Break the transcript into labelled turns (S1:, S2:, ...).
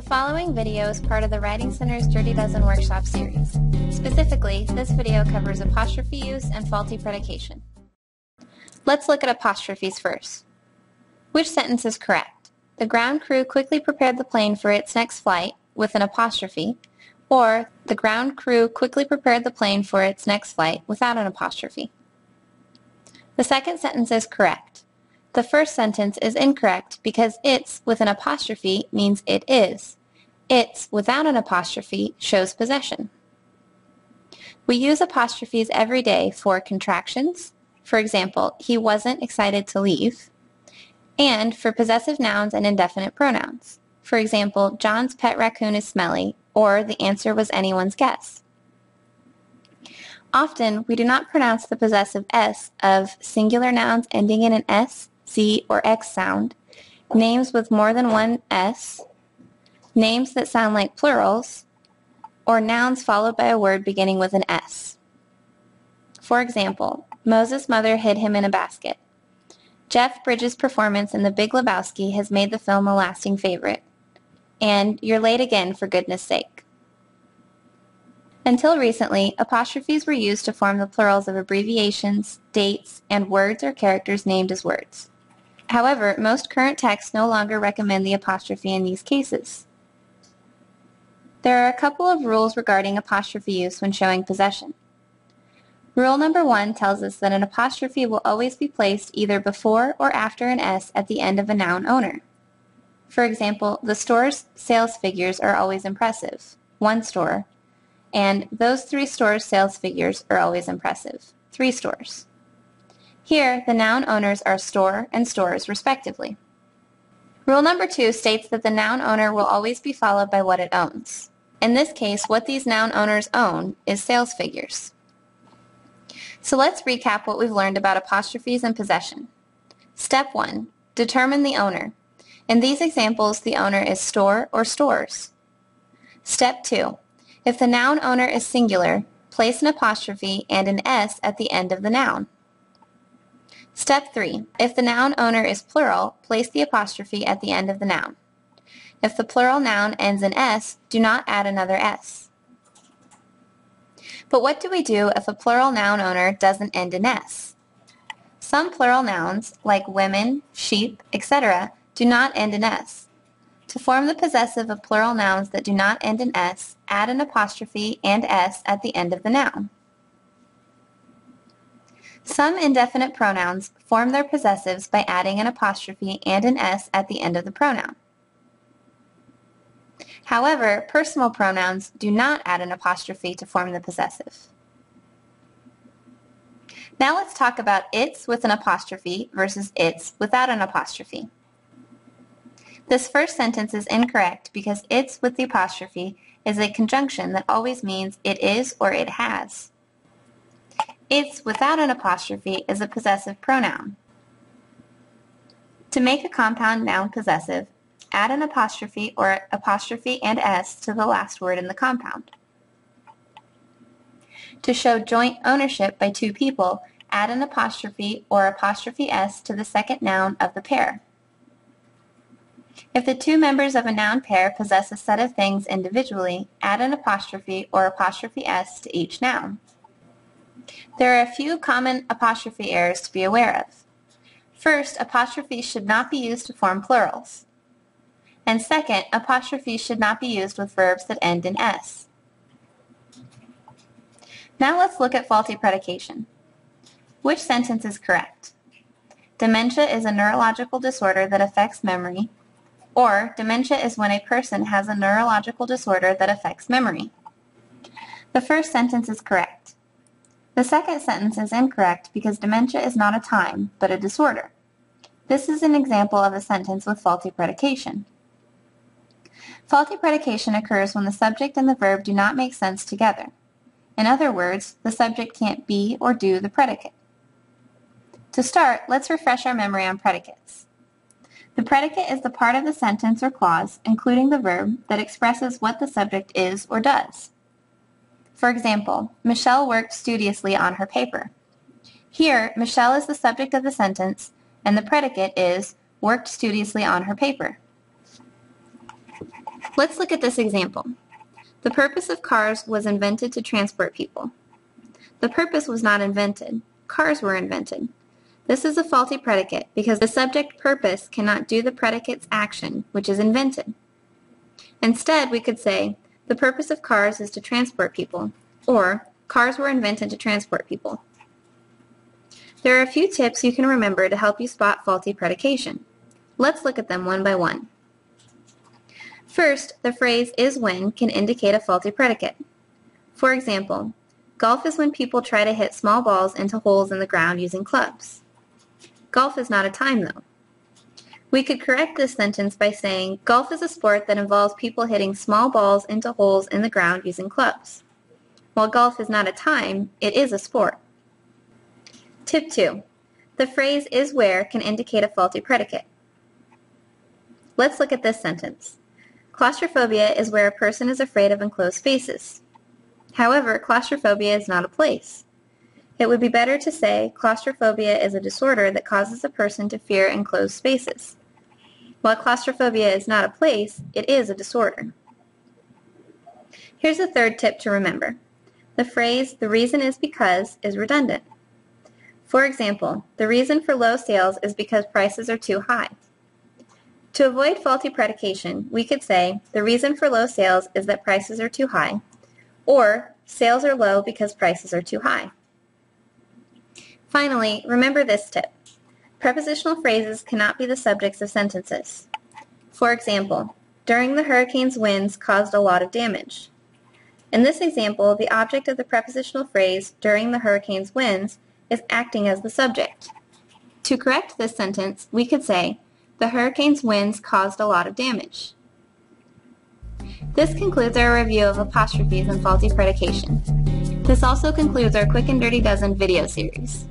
S1: The following video is part of the Writing Center's Dirty Dozen workshop series. Specifically, this video covers apostrophe use and faulty predication. Let's look at apostrophes first. Which sentence is correct? The ground crew quickly prepared the plane for its next flight with an apostrophe, or the ground crew quickly prepared the plane for its next flight without an apostrophe. The second sentence is correct. The first sentence is incorrect because it's with an apostrophe means it is. It's without an apostrophe shows possession. We use apostrophes every day for contractions. For example, he wasn't excited to leave. And for possessive nouns and indefinite pronouns. For example, John's pet raccoon is smelly, or the answer was anyone's guess. Often, we do not pronounce the possessive S of singular nouns ending in an S, Z, or X sound, names with more than one S, names that sound like plurals, or nouns followed by a word beginning with an S. For example, Moses' mother hid him in a basket. Jeff Bridges' performance in The Big Lebowski has made the film a lasting favorite. And you're late again for goodness sake. Until recently, apostrophes were used to form the plurals of abbreviations, dates, and words or characters named as words. However, most current texts no longer recommend the apostrophe in these cases. There are a couple of rules regarding apostrophe use when showing possession. Rule number 1 tells us that an apostrophe will always be placed either before or after an S at the end of a noun owner. For example, the store's sales figures are always impressive, one store, and those 3 stores' sales figures are always impressive, 3 stores. Here, the noun owners are store and stores, respectively. Rule number 2 states that the noun owner will always be followed by what it owns. In this case, what these noun owners own is sales figures. So let's recap what we've learned about apostrophes and possession. Step 1. Determine the owner. In these examples, the owner is store or stores. Step 2. If the noun owner is singular, place an apostrophe and an S at the end of the noun. Step 3. If the noun owner is plural, place the apostrophe at the end of the noun. If the plural noun ends in S, do not add another S. But what do we do if a plural noun owner doesn't end in S? Some plural nouns, like women, sheep, etc., do not end in S. To form the possessive of plural nouns that do not end in S, add an apostrophe and S at the end of the noun. Some indefinite pronouns form their possessives by adding an apostrophe and an S at the end of the pronoun. However, personal pronouns do not add an apostrophe to form the possessive. Now let's talk about its with an apostrophe versus its without an apostrophe. This first sentence is incorrect because its with the apostrophe is a conjunction that always means it is or it has. Its without an apostrophe is a possessive pronoun. To make a compound noun possessive, add an apostrophe or apostrophe and S to the last word in the compound. To show joint ownership by 2 people, add an apostrophe or apostrophe S to the second noun of the pair. If the 2 members of a noun pair possess a set of things individually, add an apostrophe or apostrophe S to each noun. There are a few common apostrophe errors to be aware of. First, apostrophes should not be used to form plurals. And second, apostrophes should not be used with verbs that end in S. Now let's look at faulty predication. Which sentence is correct? Dementia is a neurological disorder that affects memory, or dementia is when a person has a neurological disorder that affects memory. The first sentence is correct. The second sentence is incorrect because dementia is not a time, but a disorder. This is an example of a sentence with faulty predication. Faulty predication occurs when the subject and the verb do not make sense together. In other words, the subject can't be or do the predicate. To start, let's refresh our memory on predicates. The predicate is the part of the sentence or clause, including the verb, that expresses what the subject is or does. For example, Michelle worked studiously on her paper. Here, Michelle is the subject of the sentence, and the predicate is worked studiously on her paper. Let's look at this example. The purpose of cars was invented to transport people. The purpose was not invented. Cars were invented. This is a faulty predicate because the subject purpose cannot do the predicate's action, which is invented. Instead, we could say, the purpose of cars is to transport people, or cars were invented to transport people. There are a few tips you can remember to help you spot faulty predication. Let's look at them one by one. First, the phrase is when can indicate a faulty predicate. For example, golf is when people try to hit small balls into holes in the ground using clubs. Golf is not a time, though. We could correct this sentence by saying, golf is a sport that involves people hitting small balls into holes in the ground using clubs. While golf is not a time, it is a sport. Tip 2. The phrase is where can indicate a faulty predicate. Let's look at this sentence. Claustrophobia is where a person is afraid of enclosed spaces. However, claustrophobia is not a place. It would be better to say claustrophobia is a disorder that causes a person to fear enclosed spaces. While claustrophobia is not a place, it is a disorder. Here's a third tip to remember. The phrase, the reason is because, is redundant. For example, the reason for low sales is because prices are too high. To avoid faulty predication, we could say, the reason for low sales is that prices are too high, or sales are low because prices are too high. Finally, remember this tip. Prepositional phrases cannot be the subjects of sentences. For example, during the hurricane's winds caused a lot of damage. In this example, the object of the prepositional phrase, during the hurricane's winds, is acting as the subject. To correct this sentence, we could say, the hurricane's winds caused a lot of damage. This concludes our review of apostrophes and faulty predication. This also concludes our Quick and Dirty Dozen video series.